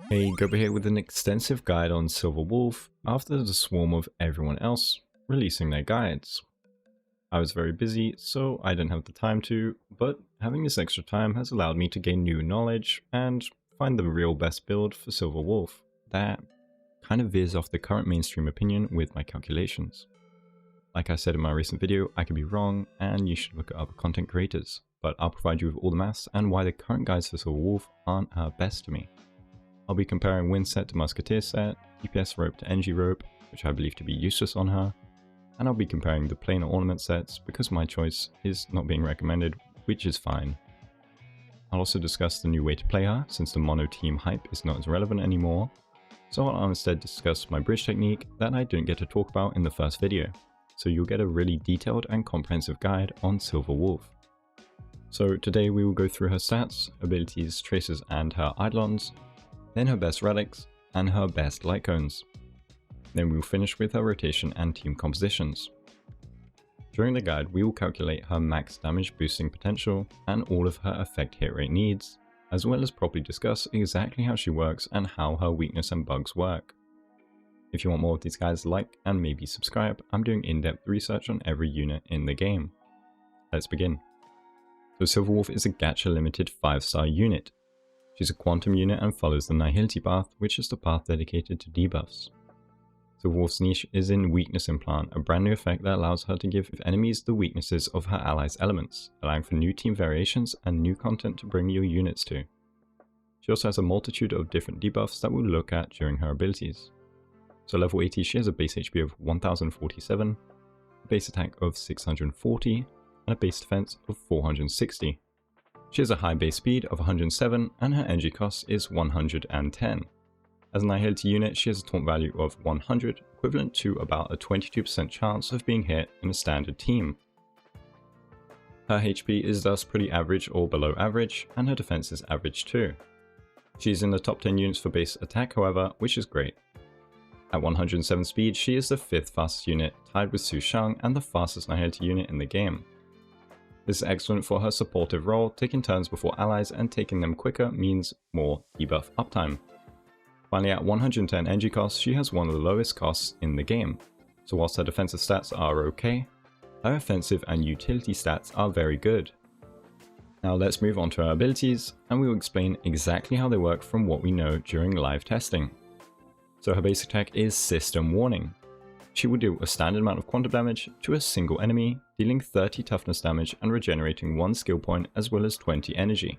Hey, Guoba here with an extensive guide on Silver Wolf after the swarm of everyone else releasing their guides. I was very busy, so I didn't have the time to, but having this extra time has allowed me to gain new knowledge and find the real best build for Silver Wolf that kind of veers off the current mainstream opinion with my calculations. Like I said in my recent video, I could be wrong and you should look at other content creators, but I'll provide you with all the maths and why the current guides for Silver Wolf aren't her best to me. I'll be comparing Wind set to Musketeer set, DPS rope to NG rope, which I believe to be useless on her, and I'll be comparing the Planar Ornament sets because my choice is not being recommended, which is fine. I'll also discuss the new way to play her, since the mono team hype is not as relevant anymore, so I'll instead discuss my bridge technique that I didn't get to talk about in the first video, so you'll get a really detailed and comprehensive guide on Silver Wolf. So today we will go through her stats, abilities, traces and her Eidolons, then her best relics, and her best light cones. Then we will finish with her rotation and team compositions. During the guide, we will calculate her max damage boosting potential and all of her effect hit rate needs, as well as properly discuss exactly how she works and how her weakness and bugs work. If you want more of these guides, like and maybe subscribe. I'm doing in-depth research on every unit in the game. Let's begin. So Silver Wolf is a gacha limited 5-star unit. She's a quantum unit and follows the Nihility path, which is the path dedicated to debuffs. Silver Wolf's niche is in Weakness Implant, a brand new effect that allows her to give enemies the weaknesses of her allies' elements, allowing for new team variations and new content to bring your units to. She also has a multitude of different debuffs that we'll look at during her abilities. So level 80 she has a base HP of 1047, a base attack of 640, and a base defense of 460. She has a high base speed of 107 and her energy cost is 110. As an Nihility unit, she has a taunt value of 100, equivalent to about a 22% chance of being hit in a standard team. Her HP is thus pretty average or below average, and her defense is average too. She is in the top 10 units for base attack however, which is great. At 107 speed, she is the 5th fastest unit, tied with Su Shang and the fastest Nihility unit in the game. This is excellent for her supportive role, taking turns before allies and taking them quicker means more debuff uptime. Finally, at 110 energy costs, she has one of the lowest costs in the game, so whilst her defensive stats are okay, her offensive and utility stats are very good. Now let's move on to her abilities, and we will explain exactly how they work from what we know during live testing. So her basic attack is System Warning. She will deal a standard amount of quantum damage to a single enemy, dealing 30 toughness damage and regenerating 1 skill point as well as 20 energy.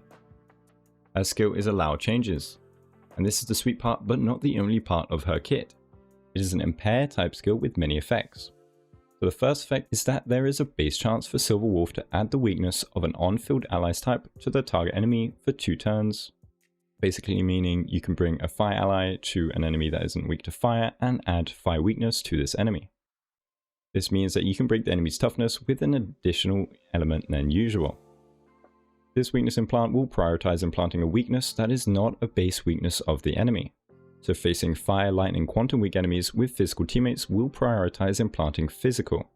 Her skill is Allow Changes, and this is the sweet part but not the only part of her kit. It is an impair type skill with many effects. So the first effect is that there is a base chance for Silver Wolf to add the weakness of an on-field allies type to the target enemy for 2 turns. Basically meaning you can bring a fire ally to an enemy that isn't weak to fire and add fire weakness to this enemy. This means that you can break the enemy's toughness with an additional element than usual. This weakness implant will prioritize implanting a weakness that is not a base weakness of the enemy. So facing fire, lightning, quantum weak enemies with physical teammates will prioritize implanting physical.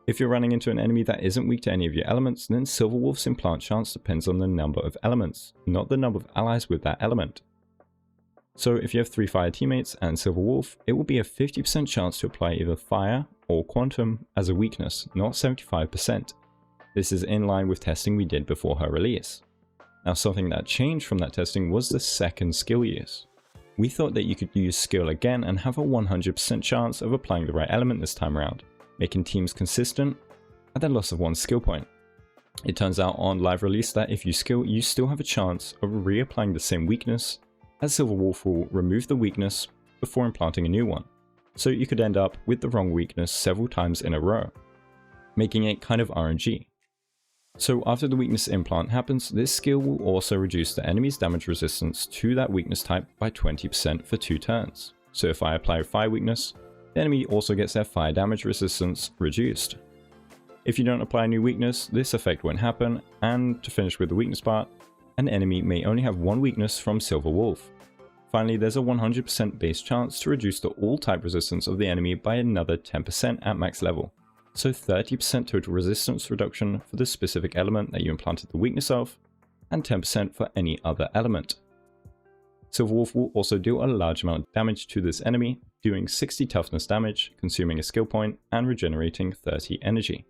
If you're running into an enemy that isn't weak to any of your elements, then Silver Wolf's implant chance depends on the number of elements, not the number of allies with that element. So if you have 3 fire teammates and Silver Wolf, it will be a 50% chance to apply either fire or quantum as a weakness, not 75%. This is in line with testing we did before her release. Now something that changed from that testing was the second skill use. We thought that you could use skill again and have a 100% chance of applying the right element this time around, making teams consistent at the loss of 1 skill point. It turns out on live release that if you skill, you still have a chance of reapplying the same weakness, as Silver Wolf will remove the weakness before implanting a new one. So you could end up with the wrong weakness several times in a row, making it kind of RNG. So after the weakness implant happens, this skill will also reduce the enemy's damage resistance to that weakness type by 20% for 2 turns. So if I apply a fire weakness, the enemy also gets their fire damage resistance reduced. If you don't apply a new weakness, this effect won't happen, and to finish with the weakness part, an enemy may only have 1 weakness from Silver Wolf. Finally, there's a 100% base chance to reduce the all type resistance of the enemy by another 10% at max level. So 30% total resistance reduction for the specific element that you implanted the weakness of, and 10% for any other element. Silverwolf will also deal a large amount of damage to this enemy, doing 60 toughness damage, consuming a skill point, and regenerating 30 energy.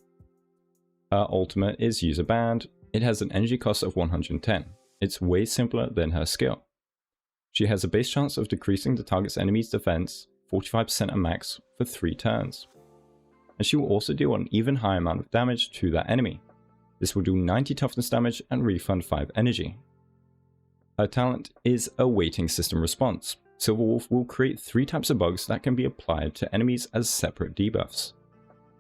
Her ultimate is user banned. It has an energy cost of 110. It's way simpler than her skill. She has a base chance of decreasing the target's enemy's defense 45% at max for 3 turns. And she will also deal an even higher amount of damage to that enemy. This will do 90 toughness damage and refund 5 energy. Her talent is a weighting system response. Silverwolf will create 3 types of bugs that can be applied to enemies as separate debuffs.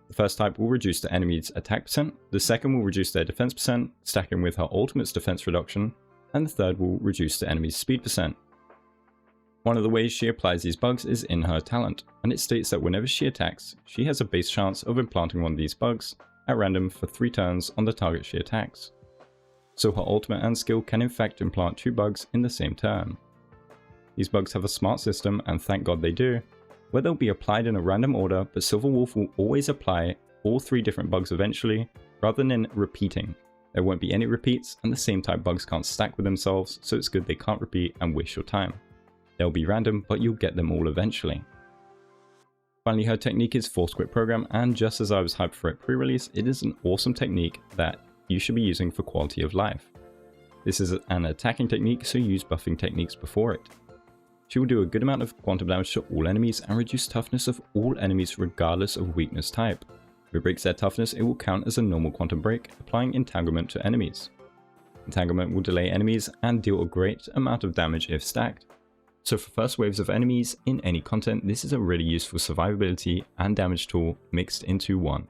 The first type will reduce the enemy's attack percent, the second will reduce their defense percent, stacking with her ultimate's defense reduction, and the third will reduce the enemy's speed percent. One of the ways she applies these bugs is in her talent, and it states that whenever she attacks, she has a base chance of implanting one of these bugs at random for 3 turns on the target she attacks. So her ultimate and skill can in fact implant 2 bugs in the same turn. These bugs have a smart system, and thank God they do, where they'll be applied in a random order, but Silverwolf will always apply all 3 different bugs eventually, rather than repeating. There won't be any repeats, and the same type bugs can't stack with themselves, so it's good they can't repeat and waste your time. They'll be random, but you'll get them all eventually. Finally, her technique is Force Quit Program, and just as I was hyped for it pre-release, it is an awesome technique that you should be using for quality of life. This is an attacking technique, so use buffing techniques before it. She will do a good amount of quantum damage to all enemies and reduce toughness of all enemies regardless of weakness type. If it breaks their toughness, it will count as a normal quantum break, applying entanglement to enemies. Entanglement will delay enemies and deal a great amount of damage if stacked. So for first waves of enemies in any content, this is a really useful survivability and damage tool mixed into one.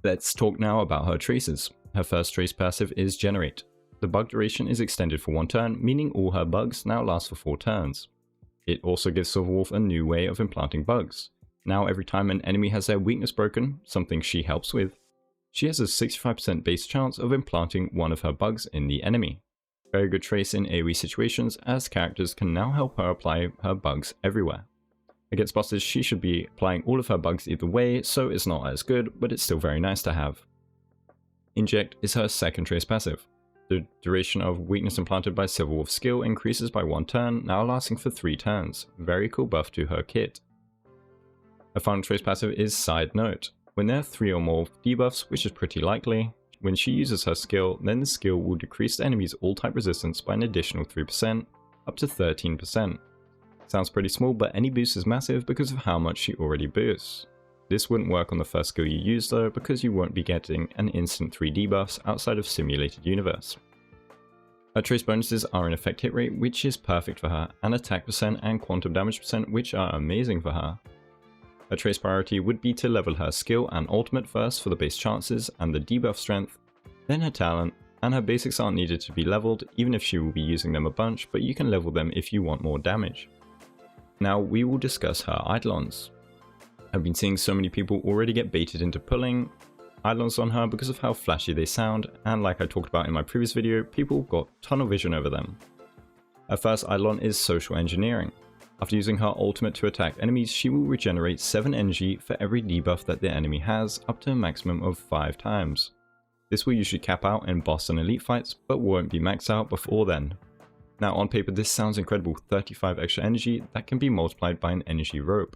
Let's talk now about her traces. Her first trace passive is Generate. The bug duration is extended for 1 turn, meaning all her bugs now last for 4 turns. It also gives Silverwolf a new way of implanting bugs. Now every time an enemy has their weakness broken, something she helps with, she has a 65% base chance of implanting one of her bugs in the enemy. Very good trace in AoE situations, as characters can now help her apply her bugs everywhere. Against bosses, she should be applying all of her bugs either way, so it's not as good, but it's still very nice to have. Inject is her second trace passive. The duration of weakness implanted by Silverwolf's skill increases by 1 turn, now lasting for 3 turns. Very cool buff to her kit. Her final trace passive is Side Note. When there are 3 or more debuffs, which is pretty likely, when she uses her skill, then the skill will decrease the enemy's all-type resistance by an additional 3%, up to 13%. Sounds pretty small, but any boost is massive because of how much she already boosts. This wouldn't work on the first skill you use though, because you won't be getting an instant 3 debuffs outside of Simulated Universe. Her trace bonuses are an effect hit rate, which is perfect for her, and attack percent and quantum damage percent, which are amazing for her. Her trace priority would be to level her skill and ultimate first for the base chances and the debuff strength, then her talent, and her basics aren't needed to be leveled, even if she will be using them a bunch, but you can level them if you want more damage. Now we will discuss her Eidolons. I've been seeing so many people already get baited into pulling Eidolons on her because of how flashy they sound, and like I talked about in my previous video, people got tunnel vision over them. Her first Eidolon is Social Engineering. After using her ultimate to attack enemies, she will regenerate 7 energy for every debuff that the enemy has, up to a maximum of 5 times. This will usually cap out in boss and elite fights, but won't be maxed out before then. Now on paper this sounds incredible, 35 extra energy that can be multiplied by an energy rope.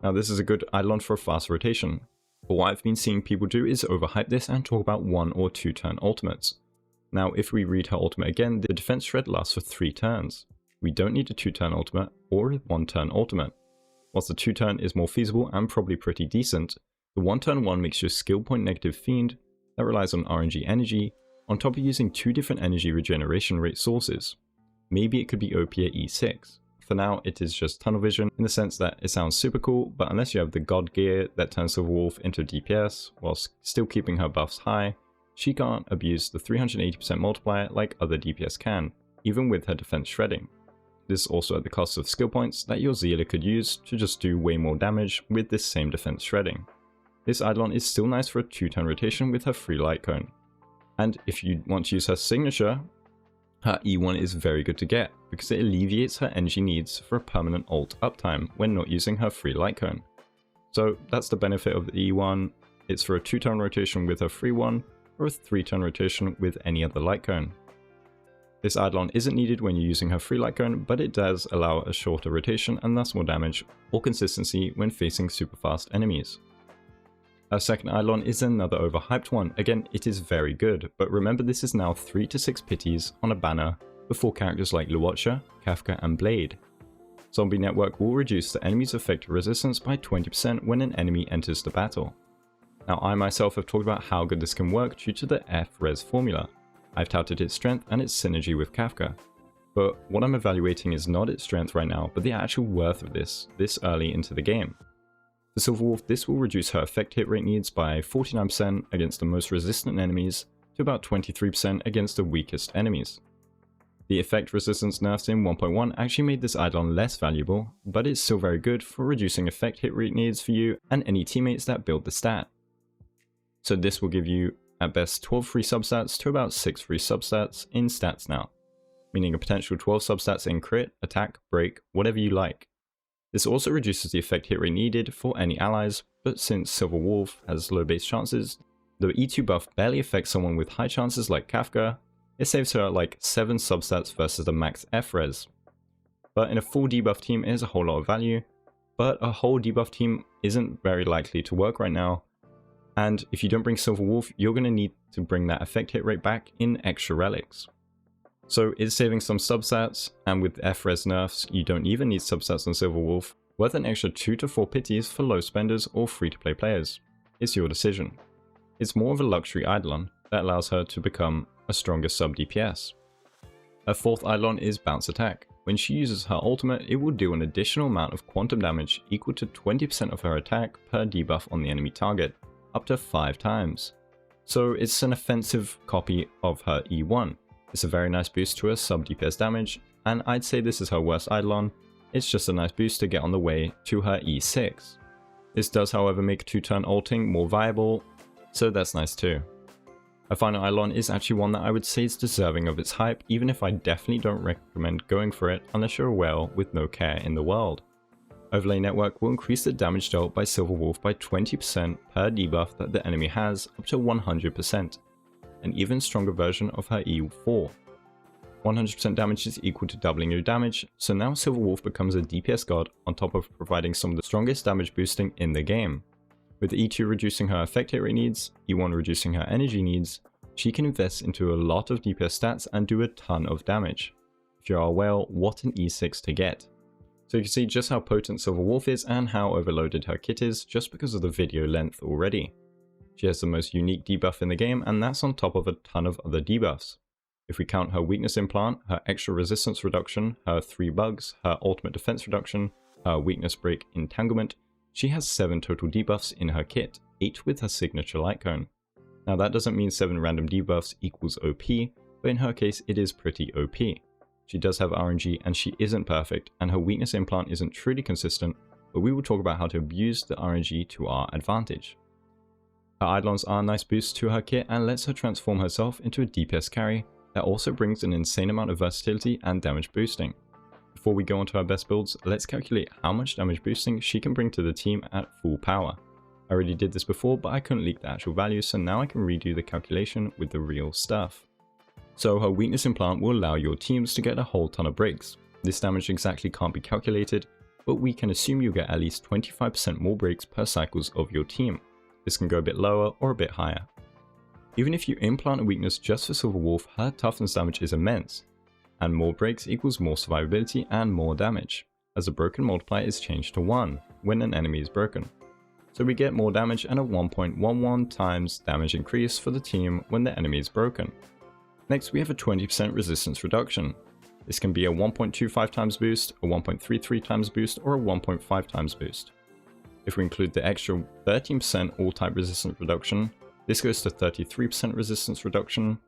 Now this is a good Eidolon for a fast rotation, but what I've been seeing people do is overhype this and talk about 1 or 2 turn ultimates. Now if we read her ultimate again, the defense shred lasts for 3 turns. We don't need a 2 turn ultimate or a 1 turn ultimate. Whilst the 2 turn is more feasible and probably pretty decent, the 1 turn one makes you a skill point negative fiend that relies on RNG energy, on top of using 2 different energy regeneration rate sources. Maybe it could be OP at E6. For now, it is just tunnel vision in the sense that it sounds super cool, but unless you have the god gear that turns Silverwolf into DPS whilst still keeping her buffs high, she can't abuse the 380% multiplier like other DPS can, even with her defense shredding. This is also at the cost of skill points that your Zealer could use to just do way more damage with this same defense shredding. This Eidolon is still nice for a 2-turn rotation with her free light cone. And if you want to use her signature, her E1 is very good to get, because it alleviates her energy needs for a permanent ult uptime when not using her free light cone. So that's the benefit of the E1, it's for a 2-turn rotation with her free one, or a 3-turn rotation with any other light cone. This Eidolon isn't needed when you're using her free light cone, but it does allow a shorter rotation and thus more damage or consistency when facing super fast enemies. Our second Eidolon is another overhyped one. Again, it is very good, but remember this is now 3 to 6 pities on a banner before characters like Luocha, Kafka and Blade. Zombie Network will reduce the enemy's effective resistance by 20% when an enemy enters the battle. Now I myself have talked about how good this can work due to the F-Res formula. I've touted its strength and its synergy with Kafka. But what I'm evaluating is not its strength right now, but the actual worth of this early into the game. For Silverwolf, this will reduce her effect hit rate needs by 49% against the most resistant enemies to about 23% against the weakest enemies. The effect resistance nerfs in 1.1 actually made this Eidolon less valuable, but it's still very good for reducing effect hit rate needs for you and any teammates that build the stat. So this will give you at best 12 free substats to about 6 free substats in stats now, meaning a potential 12 substats in crit, attack, break, whatever you like. This also reduces the effect hit rate needed for any allies, but since Silverwolf has low base chances, the E2 buff barely affects someone with high chances like Kafka. It saves her like 7 substats versus the max F-Res. But in a full debuff team it is a whole lot of value, but a whole debuff team isn't very likely to work right now. And if you don't bring Silverwolf, you're going to need to bring that effect hit rate back in extra relics. So it's saving some substats, and with F-Res nerfs, you don't even need substats on Silverwolf, worth an extra 2 to 4 pities for low spenders or free-to-play players. It's your decision. It's more of a luxury Eidolon that allows her to become a stronger sub-DPS. Her fourth Eidolon is Bounce Attack. When she uses her ultimate, it will do an additional amount of quantum damage equal to 20% of her attack per debuff on the enemy target, up to 5 times. So it's an offensive copy of her E1. It's a very nice boost to her sub-DPS damage, and I'd say this is her worst Eidolon. It's just a nice boost to get on the way to her E6. This does however make 2-turn ulting more viable, so that's nice too. Her final Eidolon is actually one that I would say is deserving of its hype, even if I definitely don't recommend going for it unless you're a whale with no care in the world. Overlay Network will increase the damage dealt by Silverwolf by 20% per debuff that the enemy has, up to 100%, an even stronger version of her E4. 100% damage is equal to doubling your damage, so now Silverwolf becomes a DPS god on top of providing some of the strongest damage boosting in the game. With E2 reducing her effect hit rate needs, E1 reducing her energy needs, she can invest into a lot of DPS stats and do a ton of damage. If you are a whale, what an E6 to get. So you can see just how potent Silverwolf is and how overloaded her kit is just because of the video length already. She has the most unique debuff in the game, and that's on top of a ton of other debuffs. If we count her weakness implant, her extra resistance reduction, her 3 bugs, her ultimate defense reduction, her weakness break entanglement, she has 7 total debuffs in her kit, 8 with her signature light cone. Now that doesn't mean 7 random debuffs equals OP, but in her case it is pretty OP. She does have RNG and she isn't perfect, and her weakness implant isn't truly consistent, but we will talk about how to abuse the RNG to our advantage. Her Eidolons are a nice boost to her kit and lets her transform herself into a DPS carry that also brings an insane amount of versatility and damage boosting. Before we go on to our best builds, let's calculate how much damage boosting she can bring to the team at full power. I already did this before, but I couldn't leak the actual values, so now I can redo the calculation with the real stuff. So her weakness implant will allow your teams to get a whole ton of breaks. This damage exactly can't be calculated, but we can assume you get at least 25% more breaks per cycles of your team. This can go a bit lower or a bit higher. Even if you implant a weakness just for Silverwolf, her toughness damage is immense, and more breaks equals more survivability and more damage, as the broken multiplier is changed to 1 when an enemy is broken. So we get more damage and a 1.11 times damage increase for the team when the enemy is broken. Next we have a 20% resistance reduction. This can be a 1.25 times boost, a 1.33 times boost, or a 1.5 times boost. If we include the extra 13% all type resistance reduction, this goes to 33% resistance reduction,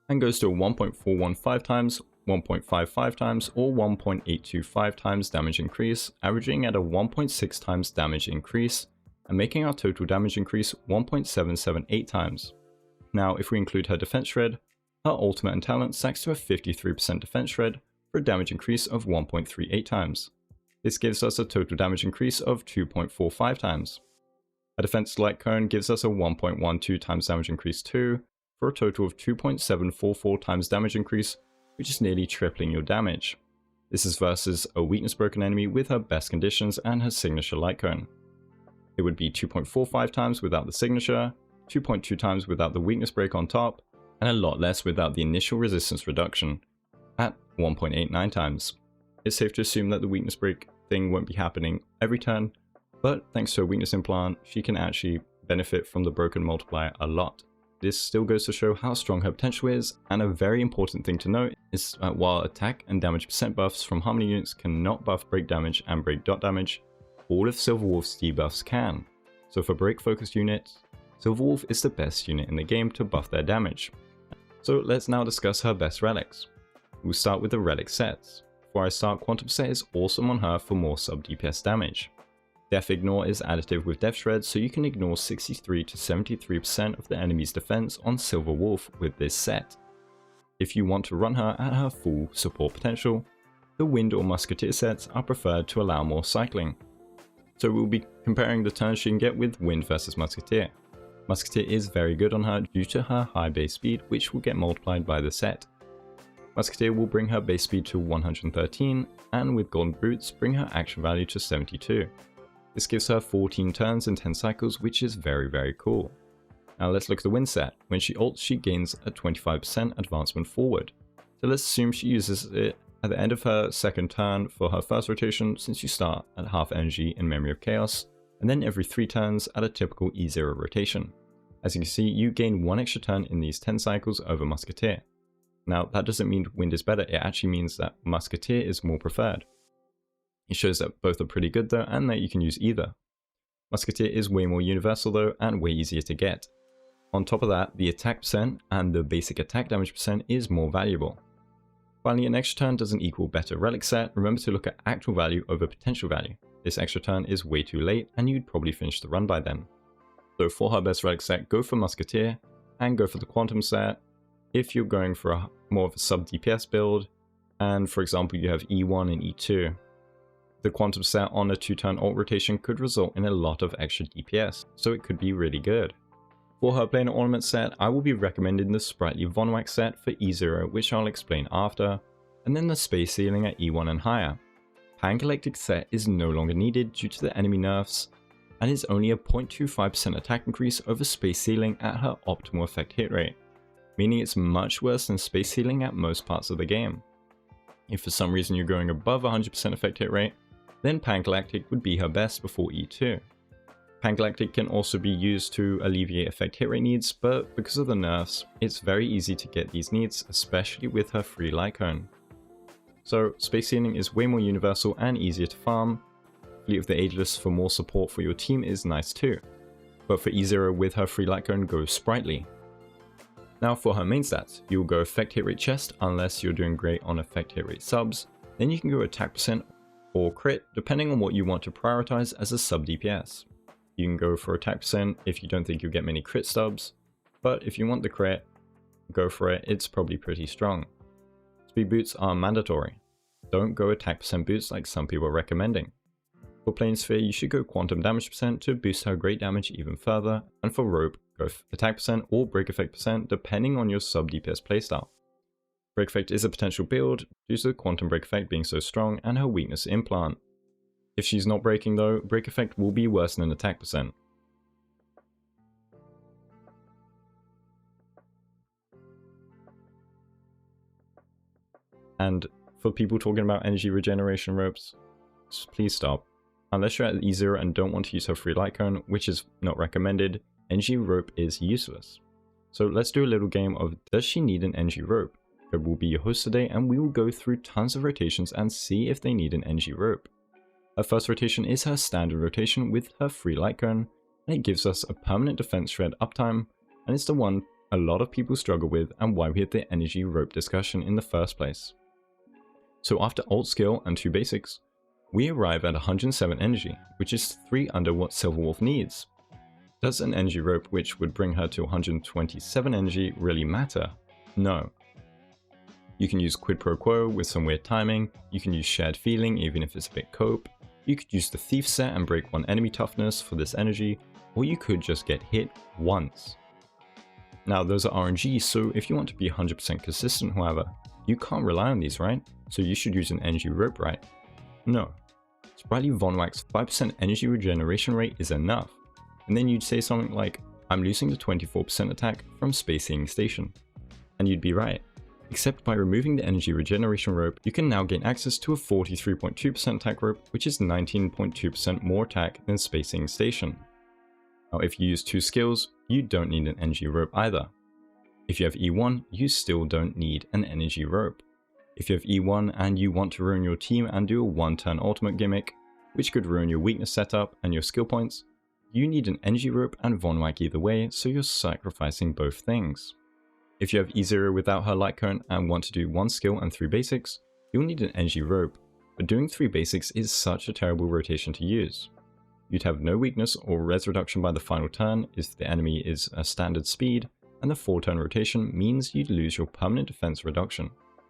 and goes to a 1.415 times, 1.55 times, or 1.825 times damage increase, averaging at a 1.6 times damage increase, and making our total damage increase 1.778 times. Now if we include her defense shred, her ultimate and talent stacks to a 53% defense shred for a damage increase of 1.38 times. This gives us a total damage increase of 2.45 times. A defense light cone gives us a 1.12 times damage increase too, for a total of 2.744 times damage increase which is nearly tripling your damage. This is versus a weakness broken enemy with her best conditions and her signature light cone. It would be 2.45 times without the signature, 2.2 times without the weakness break on top, and a lot less without the initial resistance reduction, at 1.89 times. It's safe to assume that the weakness break thing won't be happening every turn, but thanks to a weakness implant, she can actually benefit from the broken multiplier a lot. This still goes to show how strong her potential is, and a very important thing to note is that while attack and damage percent buffs from Harmony units cannot buff break damage and break dot damage, all of Silverwolf's debuffs can. So for break focused units, Silverwolf is the best unit in the game to buff their damage. So let's now discuss her best relics. We'll start with the relic sets. Before I start, Quantum Set is awesome on her for more sub DPS damage. Death Ignore is additive with Death Shred, so you can ignore 63 to 73% of the enemy's defense on Silverwolf with this set. If you want to run her at her full support potential, the Wind or Musketeer sets are preferred to allow more cycling. So we'll be comparing the turns she can get with Wind versus Musketeer. Musketeer is very good on her due to her high base speed, which will get multiplied by the set. Musketeer will bring her base speed to 113, and with Golden Boots bring her action value to 72. This gives her 14 turns and 10 cycles, which is very cool. Now let's look at the Wind set. When she ults, she gains a 25% advancement forward. So let's assume she uses it at the end of her second turn for her first rotation, since you start at half energy in Memory of Chaos, and then every 3 turns at a typical E0 rotation. As you can see, you gain 1 extra turn in these 10 cycles over Musketeer. Now that doesn't mean Wind is better, it actually means that Musketeer is more preferred. It shows that both are pretty good though, and that you can use either. Musketeer is way more universal though, and way easier to get. On top of that, the attack percent and the basic attack damage percent is more valuable. Finally, an extra turn doesn't equal better relic set. Remember to look at actual value over potential value. This extra turn is way too late, and you'd probably finish the run by then. So for her best relic set, go for Musketeer, and go for the Quantum set if you're going for more of a sub DPS build, and for example you have E1 and E2. The Quantum set on a 2-turn ult rotation could result in a lot of extra DPS, so it could be really good. For her Planar Ornament set, I will be recommending the Sprightly Von Wax set for E0, which I'll explain after, and then the Space Ceiling at E1 and higher. Pangalactic set is no longer needed due to the enemy nerfs, and is only a 0.25% attack increase over Space Ceiling at her optimal effect hit rate, meaning it's much worse than Space Ceiling at most parts of the game. If for some reason you're going above 100% effect hit rate, then Pangalactic would be her best before E2. Pangalactic can also be used to alleviate effect hit rate needs, but because of the nerfs, it's very easy to get these needs, especially with her free light cone. So Space Ceiling is way more universal and easier to farm. Fleet of the Ageless for more support for your team is nice too, but for E0 with her free light cone, go Sprightly. Now for her main stats, you'll go effect hit rate chest unless you're doing great on effect hit rate subs, then you can go attack percent or crit depending on what you want to prioritize as a sub DPS. You can go for attack percent if you don't think you'll get many crit stubs, but if you want the crit, go for it, it's probably pretty strong. Speed boots are mandatory. Don't go attack percent boots like some people are recommending. For Planessphere, you should go quantum damage percent to boost her great damage even further, and for rope, go attack percent or break effect percent depending on your sub DPS playstyle. Break effect is a potential build due to the quantum break effect being so strong and her weakness implant. If she's not breaking though, break effect will be worse than attack percent. And for people talking about energy regeneration ropes, please stop. Unless you're at E0 and don't want to use her free light cone, which is not recommended, energy rope is useless. So let's do a little game of does she need an energy rope? Guoba will be your host today, and we will go through tons of rotations and see if they need an energy rope. Her first rotation is her standard rotation with her free light cone, and it gives us a permanent defense shred uptime, and it's the one a lot of people struggle with and why we had the energy rope discussion in the first place. So after ult skill and 2 basics, we arrive at 107 energy, which is 3 under what Silverwolf needs. Does an energy rope which would bring her to 127 energy really matter? No. You can use quid pro quo with some weird timing, you can use shared feeling even if it's a bit cope, you could use the thief set and break 1 enemy toughness for this energy, or you could just get hit once. Now those are RNG, so if you want to be 100% consistent however, you can't rely on these, right? So you should use an energy rope, right? No. Sprightly Von Whack's 5% energy regeneration rate is enough. And then you'd say something like, I'm losing the 24% attack from Space Healing Station. And you'd be right. Except by removing the energy regeneration rope, you can now gain access to a 43.2% attack rope, which is 19.2% more attack than Space Healing Station. Now if you use 2 skills, you don't need an energy rope either. If you have E1, you still don't need an energy rope. If you have E1 and you want to ruin your team and do a 1-turn ultimate gimmick, which could ruin your weakness setup and your skill points, you need an energy rope and Von Whack either way, so you're sacrificing both things. If you have E0 without her light cone and want to do 1 skill and 3 basics, you'll need an energy rope, but doing 3 basics is such a terrible rotation to use. You'd have no weakness or res reduction by the final turn if the enemy is a standard speed, and the 4-turn rotation means you'd lose your permanent defense reduction.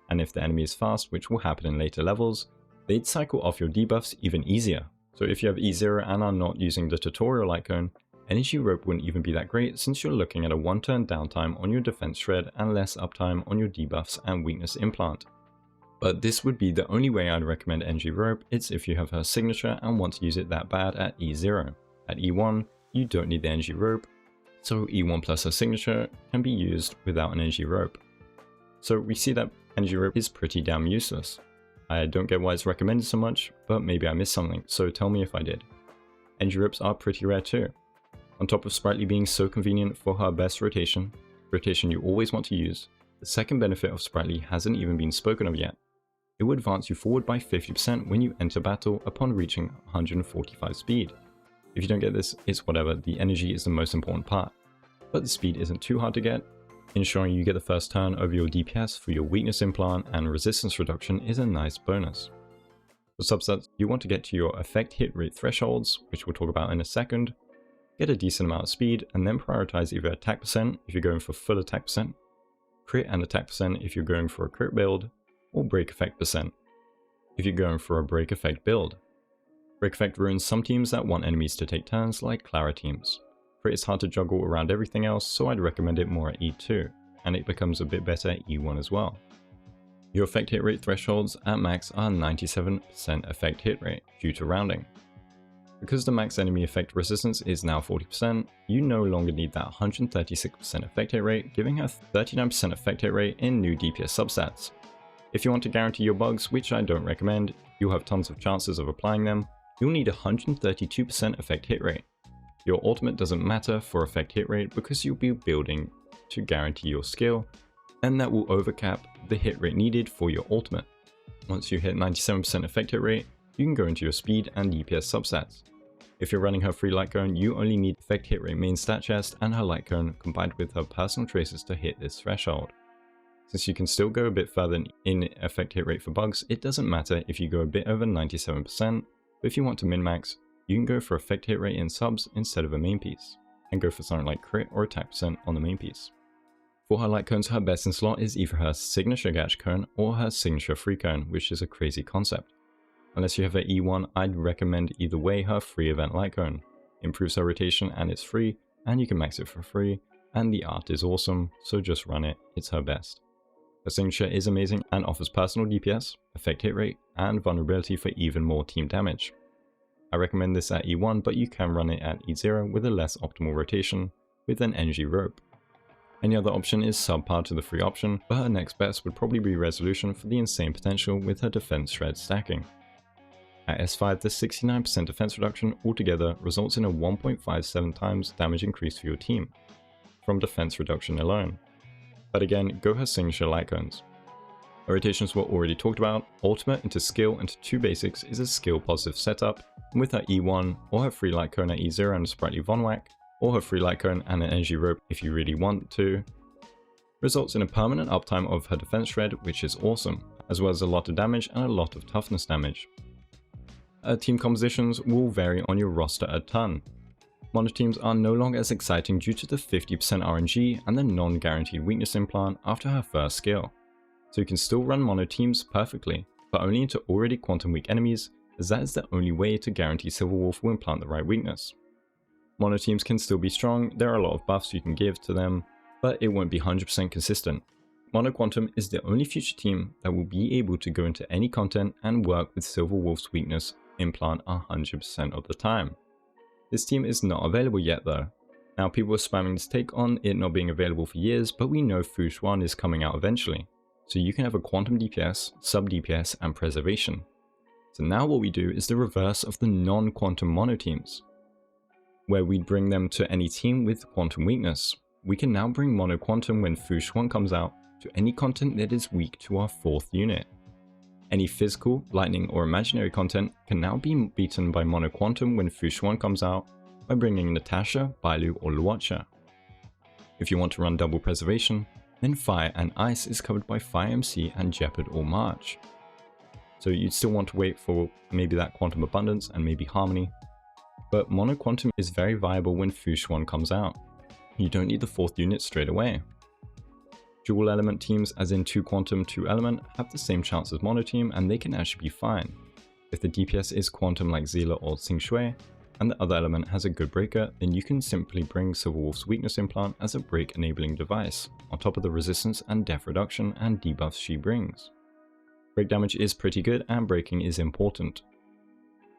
And if the enemy is fast, which will happen in later levels, they'd cycle off your debuffs even easier. So if you have E0 and are not using the tutorial light cone, energy rope wouldn't even be that great since you're looking at a 1-turn downtime on your defense shred and less uptime on your debuffs and weakness implant. But this would be the only way I'd recommend energy rope. It's if you have her signature and want to use it that bad at E0. At E1, you don't need the energy rope, so E1 plus her signature can be used without an energy rope. So we see that energy rope is pretty damn useless. I don't get why it's recommended so much, but maybe I missed something, so tell me if I did. Energy ropes are pretty rare too. On top of Sprightly being so convenient for her best rotation you always want to use, the second benefit of Sprightly hasn't even been spoken of yet. It will advance you forward by 50% when you enter battle upon reaching 145 speed. If you don't get this, it's whatever, the energy is the most important part. But the speed isn't too hard to get. Ensuring you get the first turn over your DPS for your weakness implant and resistance reduction is a nice bonus. For substats, you want to get to your effect hit rate thresholds, which we'll talk about in a second, get a decent amount of speed, and then prioritize either attack percent if you're going for full attack percent, crit and attack percent if you're going for a crit build, or break effect percent if you're going for a break effect build. Break effect ruins some teams that want enemies to take turns, like Clara teams. Crit is hard to juggle around everything else, so I'd recommend it more at E2, and it becomes a bit better at E1 as well. Your effect hit rate thresholds at max are 97% effect hit rate due to rounding. Because the max enemy effect resistance is now 40%, you no longer need that 136% effect hit rate, giving her 39% effect hit rate in new DPS substats. If you want to guarantee your bugs, which I don't recommend, you'll have tons of chances of applying them, you'll need 132% effect hit rate. Your ultimate doesn't matter for effect hit rate because you'll be building to guarantee your skill, and that will overcap the hit rate needed for your ultimate. Once you hit 97% effect hit rate, you can go into your speed and DPS substats. If you're running her free light cone, you only need effect hit rate main stat chest and her light cone combined with her personal traces to hit this threshold. Since you can still go a bit further in effect hit rate for bugs, it doesn't matter if you go a bit over 97%, but if you want to min-max, you can go for effect hit rate in subs instead of a main piece, and go for something like crit or attack percent on the main piece. For her light cones, her best in slot is either her signature Gatch cone or her signature free cone, which is a crazy concept. Unless you have an E1, I'd recommend either way her free event light cone. Improves her rotation and it's free, and you can max it for free, and the art is awesome, so just run it, it's her best. Her signature is amazing and offers personal DPS, effect hit rate, and vulnerability for even more team damage. I recommend this at E1, but you can run it at E0 with a less optimal rotation with an energy rope. Any other option is subpar to the free option, but her next best would probably be Resolution for the insane potential with her defense shred stacking. At S5, the 69% defense reduction altogether results in a 1.57 times damage increase for your team, from defense reduction alone. But again, go her signature light cones. Her rotations were already talked about. Ultimate into skill into 2 basics is a skill positive setup, and with her E1 or her free light cone at E0 and a Sprightly Von Whack, or her free light cone and an energy rope if you really want to, results in a permanent uptime of her defense shred, which is awesome, as well as a lot of damage and a lot of toughness damage. Team compositions will vary on your roster a ton. Mono teams are no longer as exciting due to the 50% RNG and the non-guaranteed weakness implant after her first skill. So you can still run mono teams perfectly, but only into already quantum weak enemies, as that is the only way to guarantee Silverwolf will implant the right weakness. Mono teams can still be strong, there are a lot of buffs you can give to them, but it won't be 100% consistent. Mono Quantum is the only future team that will be able to go into any content and work with Silver Wolf's weakness implant 100% of the time. This team is not available yet though. Now people are spamming this take on it not being available for years, but we know Fushuan is coming out eventually. So you can have a Quantum DPS, Sub DPS and Preservation. So now what we do is the reverse of the non-Quantum mono teams, where we'd bring them to any team with Quantum weakness. We can now bring Mono Quantum when Fushuan comes out to any content that is weak to our 4th unit. Any physical, lightning or imaginary content can now be beaten by Mono Quantum when Fushuan comes out by bringing Natasha, Bailu or Luocha. If you want to run double preservation, then Fire and Ice is covered by Fire MC and Jeopard or March. So you'd still want to wait for maybe that Quantum Abundance and maybe Harmony, but Mono Quantum is very viable when Fushuan comes out. You don't need the 4th unit straight away. Dual element teams, as in 2 Quantum, 2 element, have the same chance as Mono team and they can actually be fine. If the DPS is Quantum like Zila or Xingxue, and the other element has a good breaker, then you can simply bring Silver Wolf's weakness implant as a break enabling device, on top of the resistance and death reduction and debuffs she brings. Break damage is pretty good and breaking is important.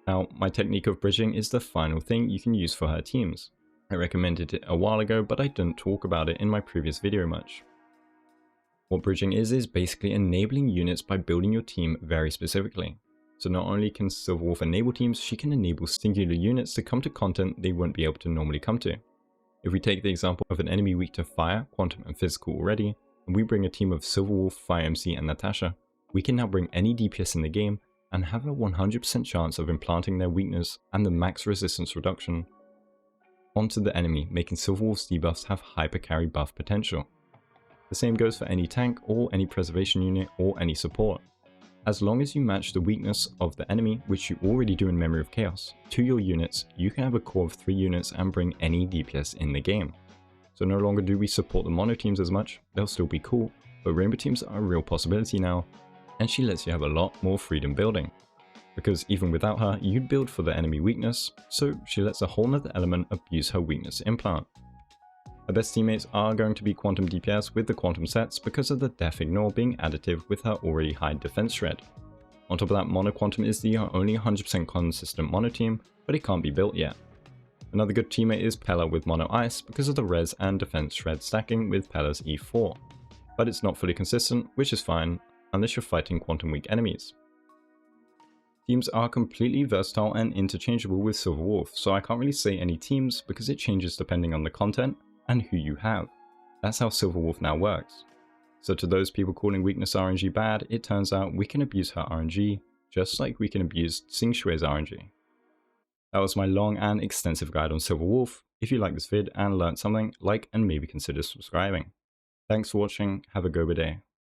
Now, my technique of bridging is the final thing you can use for her teams. I recommended it a while ago, but I didn't talk about it in my previous video much. What bridging is basically enabling units by building your team very specifically. So not only can Silver Wolf enable teams, she can enable singular units to come to content they won't be able to normally come to. If we take the example of an enemy weak to Fire, Quantum and Physical already, and we bring a team of Silver Wolf, Fire MC and Natasha, we can now bring any DPS in the game and have a 100% chance of implanting their weakness and the max resistance reduction onto the enemy, making Silver Wolf's debuffs have hyper carry buff potential. The same goes for any tank or any preservation unit or any support. As long as you match the weakness of the enemy, which you already do in Memory of Chaos, to your units, you can have a core of 3 units and bring any DPS in the game. So no longer do we support the mono teams as much, they'll still be cool, but rainbow teams are a real possibility now, and she lets you have a lot more freedom building. Because even without her, you'd build for the enemy weakness, so she lets a whole nother element abuse her weakness implant. Her best teammates are going to be Quantum DPS with the Quantum sets because of the Death Ignore being additive with her already high defense shred. On top of that, Mono Quantum is the only 100% consistent mono team, but it can't be built yet. Another good teammate is Pella with Mono Ice because of the res and defense shred stacking with Pella's E4. But it's not fully consistent, which is fine, unless you're fighting Quantum weak enemies. Teams are completely versatile and interchangeable with Silver Wolf, so I can't really say any teams because it changes depending on the content and who you have. That's how Silver Wolf now works. So to those people calling weakness RNG bad, it turns out we can abuse her RNG just like we can abuse Xingxue's RNG. That was my long and extensive guide on Silver Wolf. If you liked this vid and learned something, like and maybe consider subscribing. Thanks for watching, have a Guoba day.